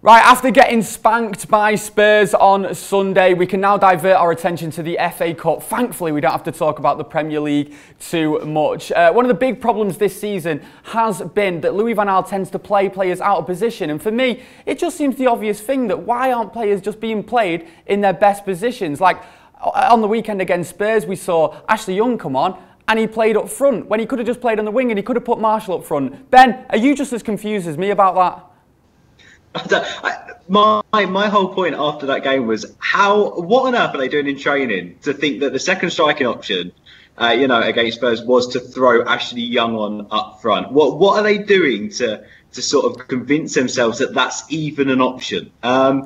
Right, after getting spanked by Spurs on Sunday, we can now divert our attention to the FA Cup. Thankfully, we don't have to talk about the Premier League too much. One of the big problems this season has been that Louis van Gaal tends to play players out of position. And for me, it just seems the obvious thing that why aren't players just being played in their best positions? Like on the weekend against Spurs, we saw Ashley Young come on and he played up front when he could have just played on the wing and he could have put Marshall up front. Ben, are you just as confused as me about that? My whole point after that game was what on earth are they doing in training to think that the second striking option, against Spurs was to throw Ashley Young on up front? What are they doing to sort of convince themselves that that's even an option? I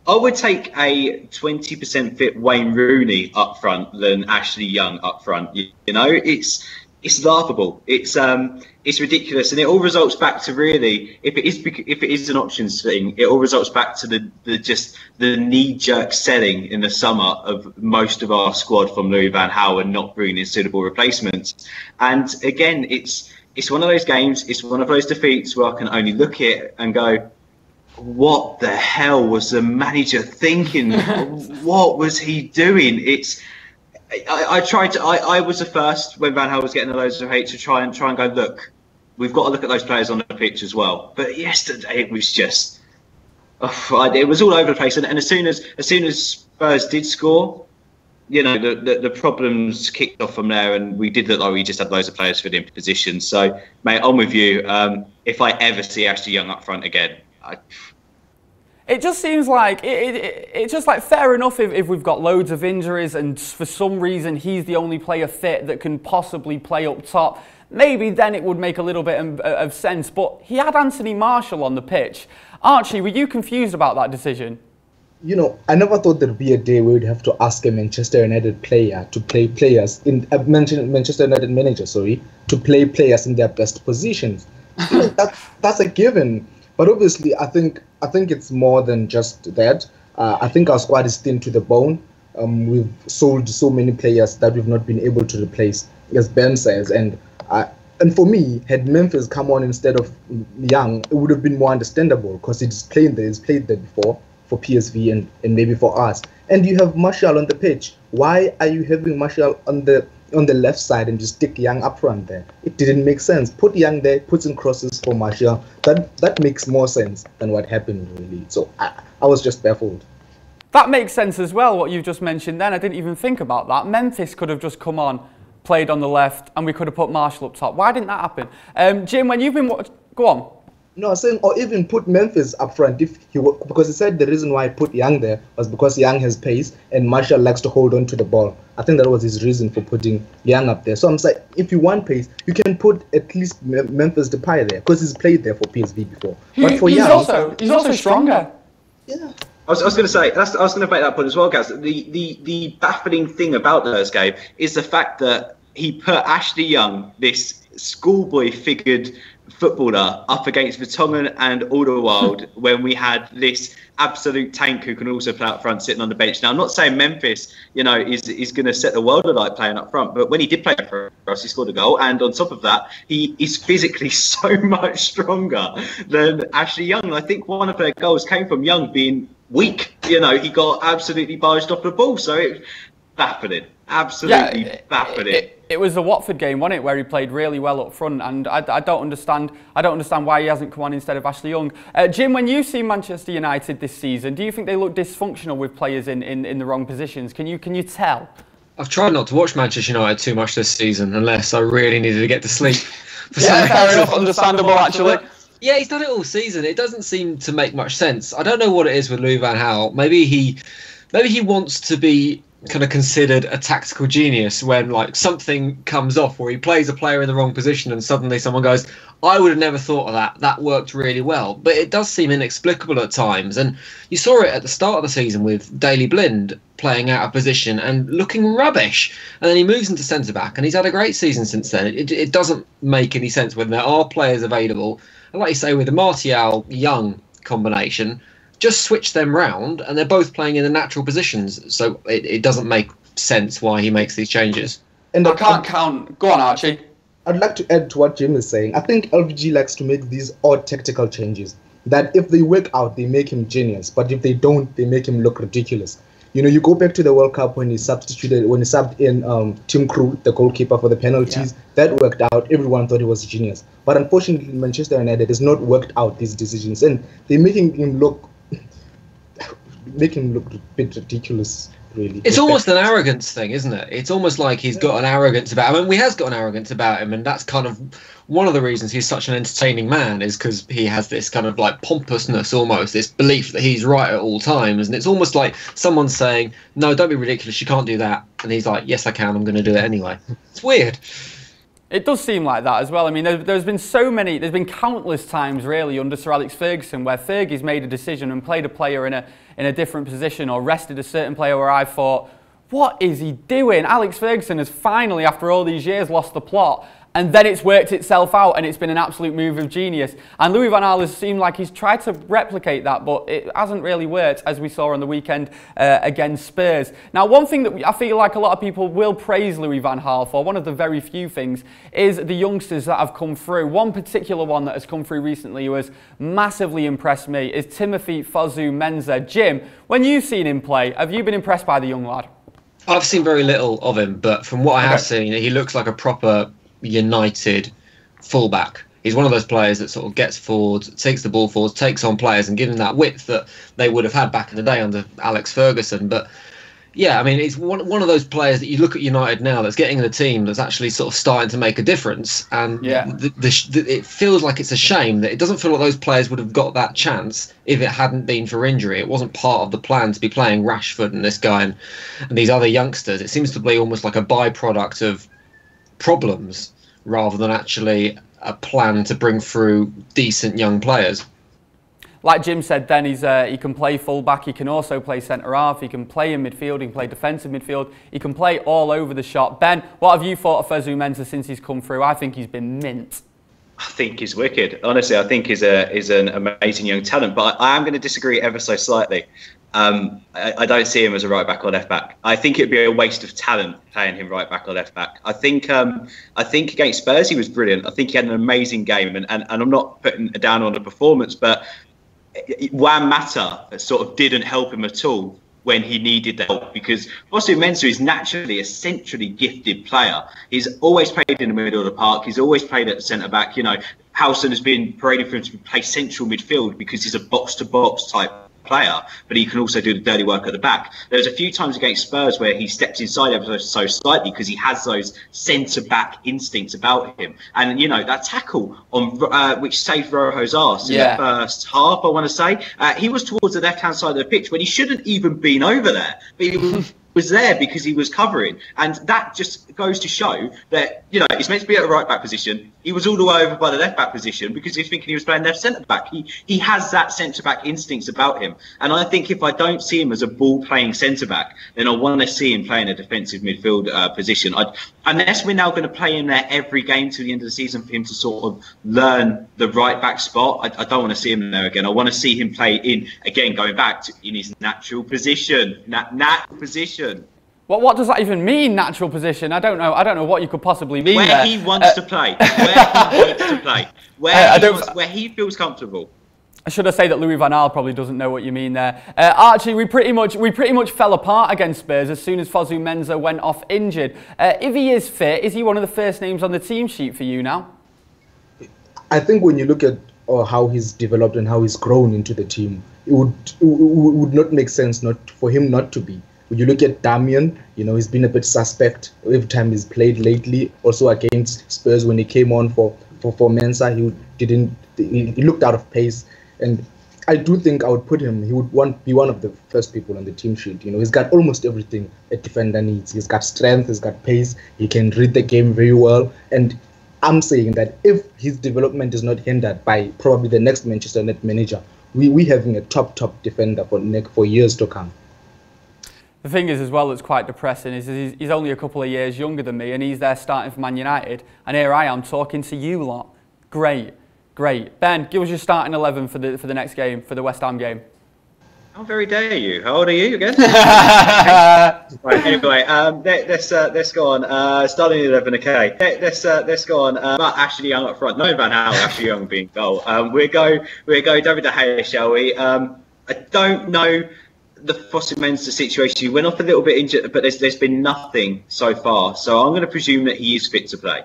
would take a 20% fit Wayne Rooney up front than Ashley Young up front. It's laughable. It's ridiculous, and it all results back to really, if it is an options thing, it all results back to the knee-jerk selling in the summer of most of our squad from Louis van Gaal and not bringing in suitable replacements. And again, it's one of those games, it's one of those defeats where I can only look at it and go, what the hell was the manager thinking? What was he doing? I was the first when Van Gaal was getting loads of hate to try and go, look, we've got to look at those players on the pitch as well. But yesterday it was just, it was all over the place. And as soon as Spurs did score, the problems kicked off from there, and we did look like we just had loads of players fit in positions. So, mate, I'm with you. If I ever see Ashley Young up front again, it just seems like it's just like fair enough if we've got loads of injuries and for some reason he's the only player fit that can possibly play up top. Maybe then it would make a little bit of sense. But he had Anthony Marshall on the pitch. Archie, were you confused about that decision? I never thought there'd be a day where we'd have to ask a Manchester United player to play players in Manchester United manager, to play players in their best positions. That's a given. But obviously, I think it's more than just that. I think our squad is thin to the bone. We've sold so many players that we've not been able to replace, as Ben says. And for me, had Memphis come on instead of Young, it would have been more understandable because he's played there before for PSV and maybe for us. And you have Marshall on the pitch. Why are you having Marshall on the left side and just stick Young up front there? It didn't make sense. Put Young there, put in crosses for Marshall. That makes more sense than what happened, really. So I was just baffled. That makes sense as well, what you've just mentioned then. I didn't even think about that. Memphis could have just come on, played on the left, and we could have put Marshall up top. Why didn't that happen? Jim, when you've been go on. No, I was saying, or even put Memphis up front because he said the reason why he put Young there was because Young has pace and Marshall likes to hold on to the ball. I think that was his reason for putting Young up there. So I'm saying, if you want pace, you can put at least Memphis Depay there because he's played there for PSV before. But for Young, he's also stronger. Yeah. I was going to say, I was going to make that point as well, guys. The baffling thing about the first game is the fact that he put Ashley Young, this schoolboy figured footballer, up against Vertonghen and Alderweireld when we had this absolute tank who can also play up front sitting on the bench. Now, I'm not saying Memphis, is going to set the world alight playing up front, but when he did play for us, he scored a goal. And on top of that, he is physically so much stronger than Ashley Young. I think one of their goals came from Young being weak. He got absolutely barged off the ball. So it's baffling. Absolutely baffling. It was the Watford game, wasn't it, where he played really well up front, and I don't understand why he hasn't come on instead of Ashley Young. Jim, when you've seen Manchester United this season, do you think they look dysfunctional with players in the wrong positions? Can you tell? I've tried not to watch Manchester United too much this season, unless I really needed to get to sleep. Fair enough, understandable actually. Yeah, he's done it all season. It doesn't seem to make much sense. I don't know what it is with Louis van Gaal. Maybe he wants to be kind of considered a tactical genius when something comes off where he plays a player in the wrong position and suddenly someone goes, I would have never thought of that. That worked really well. But it does seem inexplicable at times. And you saw it at the start of the season with Daley Blind playing out of position and looking rubbish. And then he moves into centre-back and he's had a great season since then. It doesn't make any sense when there are players available. And like you say, with the Martial-Young combination, just switch them round and they're both playing in the natural positions. So it doesn't make sense why he makes these changes. And I can't count. Go on, Archie. I'd like to add to what Jim is saying. I think LVG likes to make these odd tactical changes. that if they work out, they make him genius, but if they don't, they make him look ridiculous. You know, you go back to the World Cup when he subbed in Tim Krul, the goalkeeper, for the penalties. Yeah. That worked out. Everyone thought he was a genius. But unfortunately, Manchester United has not worked out these decisions, and they're making him look a bit ridiculous. Really, it's almost an arrogance thing, isn't it? It's almost like he's got an arrogance about him. I mean, he has got an arrogance about him, and that's kind of one of the reasons he's such an entertaining man, is because he has this kind of like pompousness, almost this belief that he's right at all times, and it's almost like someone saying, "No, don't be ridiculous, you can't do that," and he's like, "Yes, I can. I'm going to do it anyway." It's weird. It does seem like that as well. I mean, there's been countless times really under Sir Alex Ferguson where Fergie's made a decision and played a player in a different position or rested a certain player where I thought, what is he doing? Alex Ferguson has finally, after all these years, lost the plot. And then it's worked itself out and it's been an absolute move of genius. And Louis van Gaal has seemed like he's tried to replicate that, but it hasn't really worked, as we saw on the weekend against Spurs. Now, one thing that I feel like a lot of people will praise Louis van Gaal for, one of the very few things, is the youngsters that have come through. One particular one that has come through recently who has massively impressed me is Timothy Fosu-Mensah. Jim, when you've seen him play, have you been impressed by the young lad? I've seen very little of him, but from what I have seen, he looks like a proper United fullback. He's one of those players that sort of gets forward, takes the ball forward, takes on players and gives them that width that they would have had back in the day under Alex Ferguson. But yeah, I mean, it's one of those players that you look at United now that's getting in the team that's actually sort of starting to make a difference. And it feels like it's a shame that it doesn't feel like those players would have got that chance if it hadn't been for injury. It wasn't part of the plan to be playing Rashford and this guy and these other youngsters. It seems to be almost like a byproduct of problems rather than actually a plan to bring through decent young players. Like Jim said then, he can play full-back, he can also play centre-half, he can play in midfield, he can play defensive midfield, he can play all over the shop. Ben, what have you thought of Fosu-Mensah since he's come through? I think he's been mint. I think he's wicked. Honestly, I think he's an amazing young talent, but I am going to disagree ever so slightly. I don't see him as a right back or left back. I think it'd be a waste of talent playing him right back or left back. I think against Spurs he was brilliant. I think he had an amazing game, and I'm not putting down on the performance, but Juan Mata sort of didn't help him at all when he needed the help, because Fosu-Mensah is naturally a centrally gifted player. He's always played in the middle of the park. He's always played at the centre back. You know, Howson has been paraded for him to play central midfield because he's a box-to-box type player, but he can also do the dirty work at the back. There's a few times against Spurs where he steps inside ever so slightly because he has those centre-back instincts about him. And, you know, that tackle on which saved Rojo's arse in the first half, I want to say, he was towards the left-hand side of the pitch when he shouldn't even been over there. But he was there because he was covering. And that just goes to show that, you know, he's meant to be at the right-back position. He was all the way over by the left-back position because he was thinking he was playing left centre-back. He has that centre-back instincts about him. And I think if I don't see him as a ball-playing centre-back, then I want to see him playing a defensive midfield position. Unless we're now going to play him there every game to the end of the season for him to sort of learn the right-back spot, I don't want to see him there again. I want to see him play going back to in his natural position. Natural position. Well, what does that even mean, natural position? I don't know what you could possibly mean where there. He wants to play. Where he wants to play. Where he feels comfortable. Should I say that Louis van Gaal probably doesn't know what you mean there? Archie, we pretty much fell apart against Spurs as soon as Fosu-Mensah went off injured. If he is fit, is he one of the first names on the team sheet for you now? I think when you look at how he's developed and how he's grown into the team, it would not make sense for him not to be. When you look at Damian, you know, he's been a bit suspect every time he's played lately. Also against Spurs when he came on for Mensah, he looked out of pace. And I do think I would put him, he would be one of the first people on the team sheet. You know, he's got almost everything a defender needs. He's got strength, he's got pace, he can read the game very well. And I'm saying that if his development is not hindered by probably the next Manchester United manager, we having a top defender for years to come. The thing is as well that's quite depressing is he's only a couple of years younger than me and he's there starting for Man United and here I am talking to you lot. Great. Ben, give us your starting 11 for the next game, for the West Ham game. How very dare you? How old are you again? Right, anyway, let's go on. Starting 11, okay. Let's go on. About Ashley Young up front. No Van Gaal, Ashley Young being goal. We'll go David De Gea, shall we? I don't know the Fosu-Mensah situation. He went off a little bit injured, but there's been nothing so far. So I'm going to presume that he is fit to play.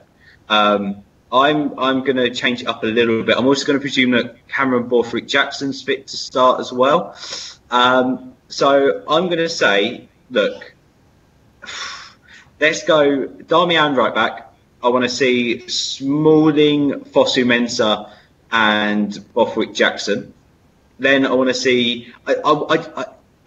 I'm going to change it up a little bit. I'm also going to presume that Cameron Borthwick-Jackson's fit to start as well. So I'm going to say, look, let's go Darmian right back. I want to see Smalling, Fosu-Mensah and Borthwick-Jackson. Then I want to see...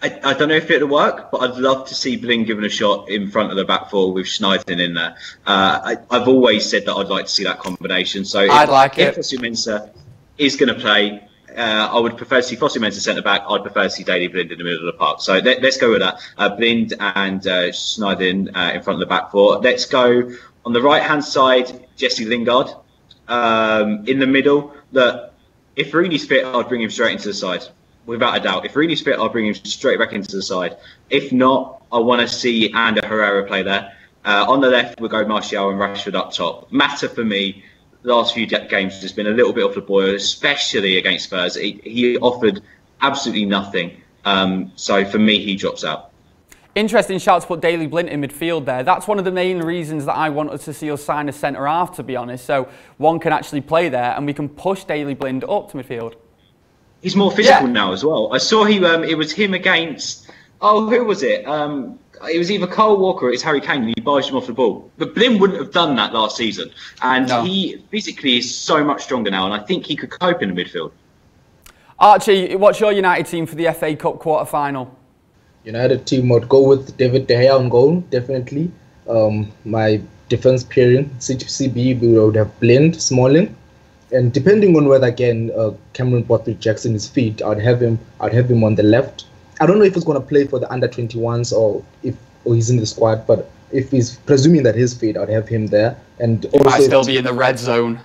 I don't know if it'll work, but I'd love to see Blind given a shot in front of the back four with Schneiden in there. I've always said that I'd like to see that combination. So if Fosu-Mensah is going to play, I would prefer to see Fosu-Mensah centre back. I'd prefer to see Daley Blind in the middle of the park. So let's go with that. Blind and Schneiden in front of the back four. Let's go on the right hand side. Jesse Lingard in the middle. If Rooney's fit, I'd bring him straight into the side. Without a doubt. If Rooney's fit, I'll bring him straight back into the side. If not, I want to see Ander Herrera play there. On the left, we'll go Martial and Rashford up top. Mata, for me, the last few games has been a little bit off the boil, especially against Spurs. He offered absolutely nothing. So for me, he drops out. Interesting shout to put Daley Blind in midfield there. That's one of the main reasons that I wanted to see us sign a centre-half, to be honest. So one can actually play there and we can push Daley Blind up to midfield. He's more physical now as well. I saw he. It was him against. Oh, who was it? It was either Kyle Walker or it's Harry Kane, and he barged him off the ball. But Blind wouldn't have done that last season, and he physically is so much stronger now, and I think he could cope in the midfield. Archie, what's your United team for the FA Cup quarter-final? United team would go with David De Gea on goal, definitely. My defense pairing, CB, we would have Blind, Smalling. And depending on whether again Cameron Borthwick-Jackson is fit, I'd have him on the left. I don't know if he's going to play for the under-21s or he's in the squad, but if he's presuming that he's fit, I'd have him there. And also might still be in the red zone.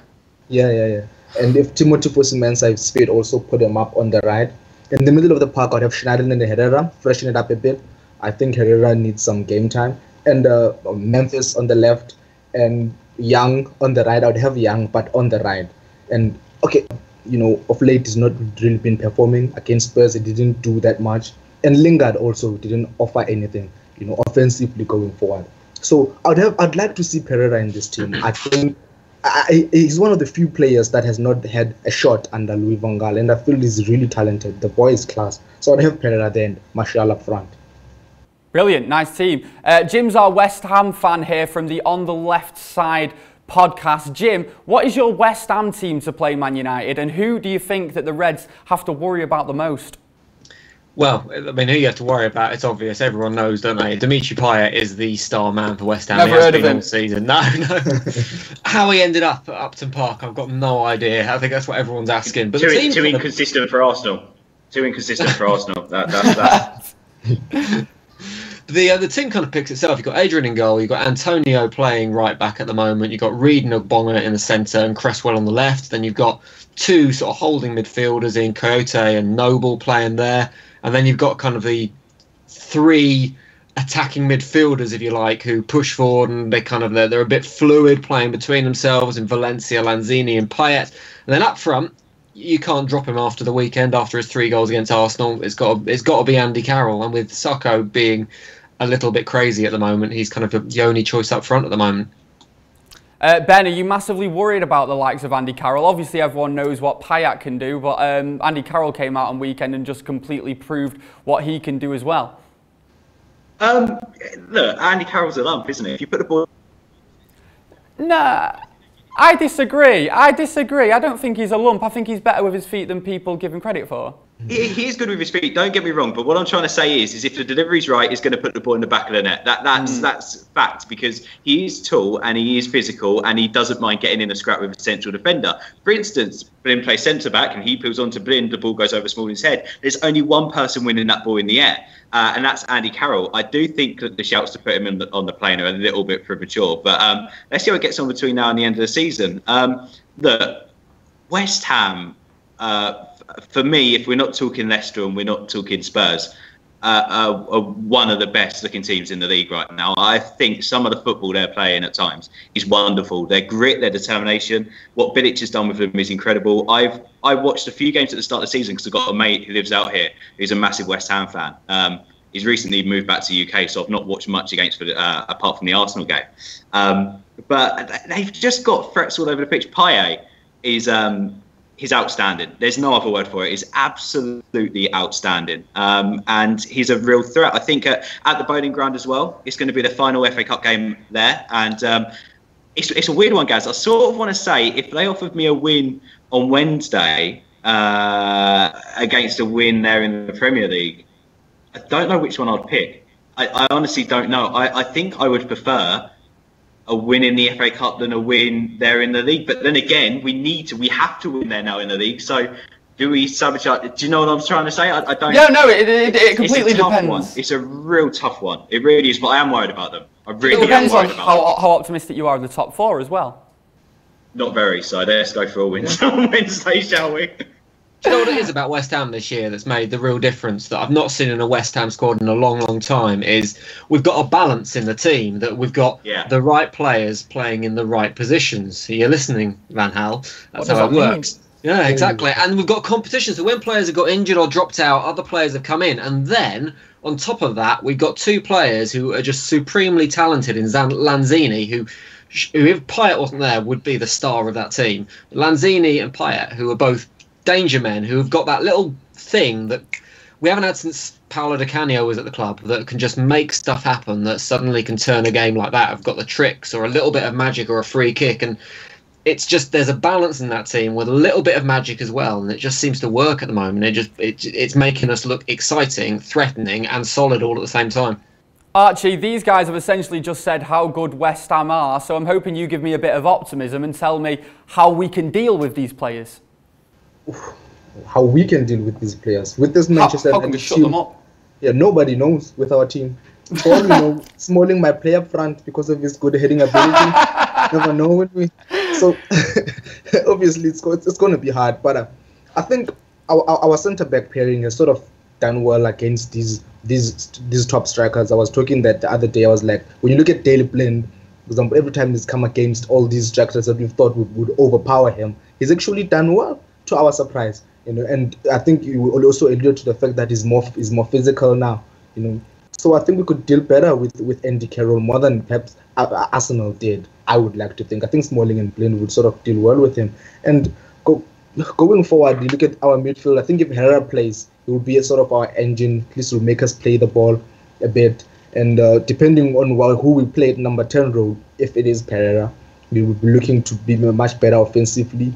Yeah. And if Timothy Fosu-Mensah is fit, also put him up on the right. In the middle of the park, I'd have Schneiden and Herrera, freshen it up a bit. I think Herrera needs some game time. And Memphis on the left and Young on the right. I'd have Young, but on the right. And okay, of late he's not really been performing against Spurs. He didn't do that much, and Lingard also didn't offer anything, offensively going forward. So I'd like to see Pereira in this team. I think he's one of the few players that has not had a shot under Louis van Gaal, and I feel he's really talented. The boy is class. So I'd have Pereira there and Martial up front. Brilliant, nice team. Jim's our West Ham fan here from the On the Left Side podcast. Jim, what is your West Ham team to play Man United, and who do you think that the Reds have to worry about the most? Well, I mean, who you have to worry about, it's obvious. Everyone knows, don't they? Dimitri Payet is the star man for West Ham. Never heard of him all season. No. How he ended up at Upton Park, I've got no idea. I think that's what everyone's asking. But too inconsistent for Arsenal. That's The team kind of picks itself. You've got Adrian in goal, you've got Antonio playing right back at the moment, you've got Reed and Ogbonna in the centre and Cresswell on the left, then you've got two sort of holding midfielders in Coyote and Noble playing there, and then you've got kind of the three attacking midfielders, if you like, who push forward and they're a bit fluid playing between themselves in Valencia, Lanzini and Payet. And then up front, you can't drop him after the weekend, after his 3 goals against Arsenal. It's got to be Andy Carroll, and with Sacco being a little bit crazy at the moment, he's kind of the only choice up front at the moment. Ben, are you massively worried about the likes of Andy Carroll? Obviously, everyone knows what Payet can do, but Andy Carroll came out on weekend and just completely proved what he can do as well. Look, Andy Carroll's a lump, isn't he? If you put the ball... Nah, I disagree. I don't think he's a lump. I think he's better with his feet than people give him credit for. He is good with his feet, don't get me wrong, but what I'm trying to say is if the delivery's right, he's going to put the ball in the back of the net. That's fact, because he is tall and he is physical and he doesn't mind getting in a scrap with a central defender. For instance, Blind plays centre-back and he pulls onto Blind, the ball goes over Smalling's head. There's only one person winning that ball in the air, and that's Andy Carroll. I do think that the shouts to put him on the plane are a little bit premature, but let's see what gets on between now and the end of the season. Look, West Ham... for me, if we're not talking Leicester and we're not talking Spurs, are one of the best looking teams in the league right now. I think some of the football they're playing at times is wonderful. Their grit, their determination, what Bilic has done with them is incredible. I watched a few games at the start of the season because I've got a mate who lives out here who's a massive West Ham fan. He's recently moved back to UK, so I've not watched much against apart from the Arsenal game. But they've just got threats all over the pitch. Payet is he's outstanding. There's no other word for it. He's absolutely outstanding. And he's a real threat. I think at the Bowling Ground as well, it's going to be the final FA Cup game there. And it's a weird one, Gaz. I sort of want to say if they offered me a win on Wednesday against a win there in the Premier League, I don't know which one I'd pick. I honestly don't know. I think I would prefer a win in the FA Cup than a win there in the league. But then again, we have to win there now in the league. So do we sabotage? Do you know what I'm trying to say? I don't. Yeah, no, it completely depends. One. It's a real tough one. It really is. But I am worried about them. I really it depends am worried on about them. how optimistic you are in the top four as well. Not very. So let's go for a win on Wednesday, shall we? Do you know what it is about West Ham this year that's made the real difference that I've not seen in a West Ham squad in a long, long time is we've got a balance in the team, that we've got the right players playing in the right positions. You're listening, Van Hal. That's how it works. Yeah, exactly. And we've got competition. So when players have got injured or dropped out, other players have come in. And then, on top of that, we've got two players who are just supremely talented in Lanzini, who if Payet wasn't there, would be the star of that team. Lanzini and Payet, who are both danger men, who have got that little thing that we haven't had since Paolo Di Canio was at the club, that can just make stuff happen, that suddenly can turn a game like that. Have got the tricks or a little bit of magic or a free kick, and it's just there's a balance in that team with a little bit of magic as well, and it just seems to work at the moment. It's making us look exciting, threatening, and solid all at the same time. Archie, these guys have essentially just said how good West Ham are, so I'm hoping you give me a bit of optimism and tell me how we can deal with these players. How we can deal with these players with this Manchester how can we shut them up? Yeah, nobody knows with our team. For all you know, Smalling might play up front because of his good heading ability. Never know with me. So obviously it's going to be hard. But I think our centre back pairing has sort of done well against these top strikers. I was talking that the other day. I was like, when you look at Daley Blind, for example, every time he's come against all these strikers that we thought would overpower him, he's actually done well, to our surprise, and I think you will also allude to the fact that he's more physical now, So I think we could deal better with Andy Carroll more than perhaps Arsenal did. I would like to think. I think Smalling and Blind would sort of deal well with him. And going forward, you look at our midfield. I think if Herrera plays, it will be a sort of our engine. At least will make us play the ball a bit. And depending on who we play at number 10 role, if it is Pereira, we will be looking to be much better offensively.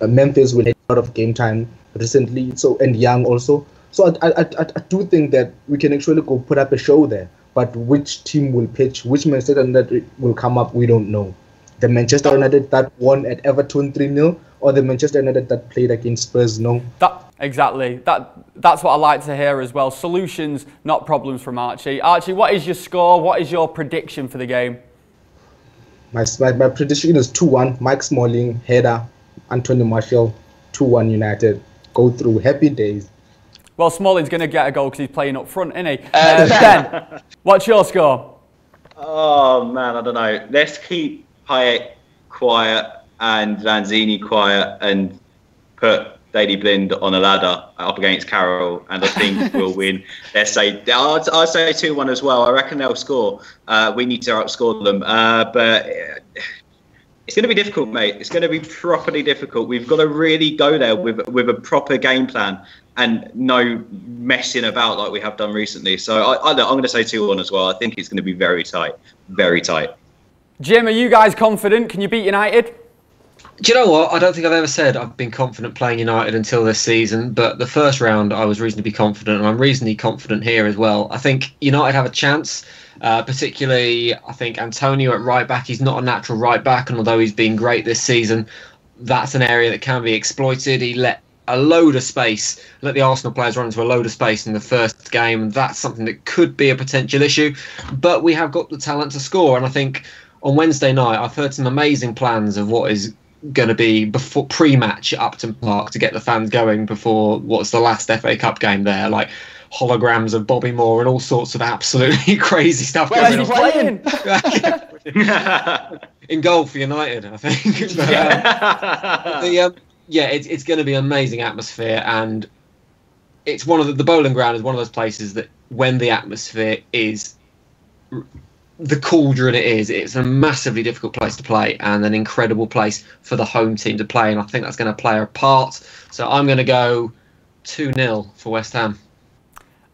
Memphis will have a lot of game time recently, and Young also. So I do think that we can actually go put up a show there. But which team will pitch, which Manchester United will come up, we don't know. The Manchester United that won at Everton 3-0, or the Manchester United that played against Spurs, no. Exactly. That's what I like to hear as well. Solutions, not problems from Archie. Archie, what is your score? What is your prediction for the game? My prediction is 2-1. Mike Smalling, header. Anthony Martial, 2-1 United. Go through. Happy days. Well, Smalling's going to get a goal because he's playing up front, isn't he? Ben, what's your score? Oh, man, I don't know. Let's keep Payet quiet and Lanzini quiet and put Daley Blind on a ladder up against Carroll, and I think we'll win. I'll say 2-1 as well. I reckon they'll score. We need to outscore them, but it's going to be difficult, mate. It's going to be properly difficult. We've got to really go there with a proper game plan and no messing about like we have done recently. So I'm going to say 2-1 as well. I think it's going to be very tight, very tight. Jim, are you guys confident? Can you beat United? Do you know what? I don't think I've ever said I've been confident playing United until this season, but the first round I was reasonably confident, and I'm reasonably confident here as well. I think United have a chance, particularly I think Antonio at right back. He's not a natural right back, and although he's been great this season, that's an area that can be exploited. He let a load of space, let the Arsenal players run into a load of space in the first game, and that's something that could be a potential issue. But we have got the talent to score, and I think on Wednesday night I've heard some amazing plans of what is going to be before pre-match at Upton Park to get the fans going before what's the last FA Cup game there, like holograms of Bobby Moore and all sorts of absolutely crazy stuff Where's going he playing? In goal for United, I think. It's going to be an amazing atmosphere, and it's one of the Bowling Ground is one of those places that when the atmosphere is the cauldron it is, it's a massively difficult place to play and an incredible place for the home team to play, and I think that's going to play a part. So I'm going to go 2-0 for West Ham.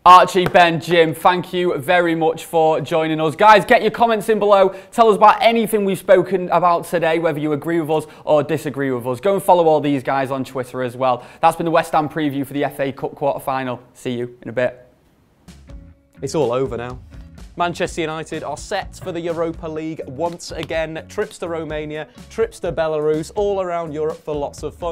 Archie, Ben, Jim, thank you very much for joining us. Guys, get your comments in below. Tell us about anything we've spoken about today, whether you agree with us or disagree with us. Go and follow all these guys on Twitter as well. That's been the West Ham preview for the FA Cup quarter-final. See you in a bit. It's all over now. Manchester United are set for the Europa League once again. Trips to Romania, trips to Belarus, all around Europe for lots of fun.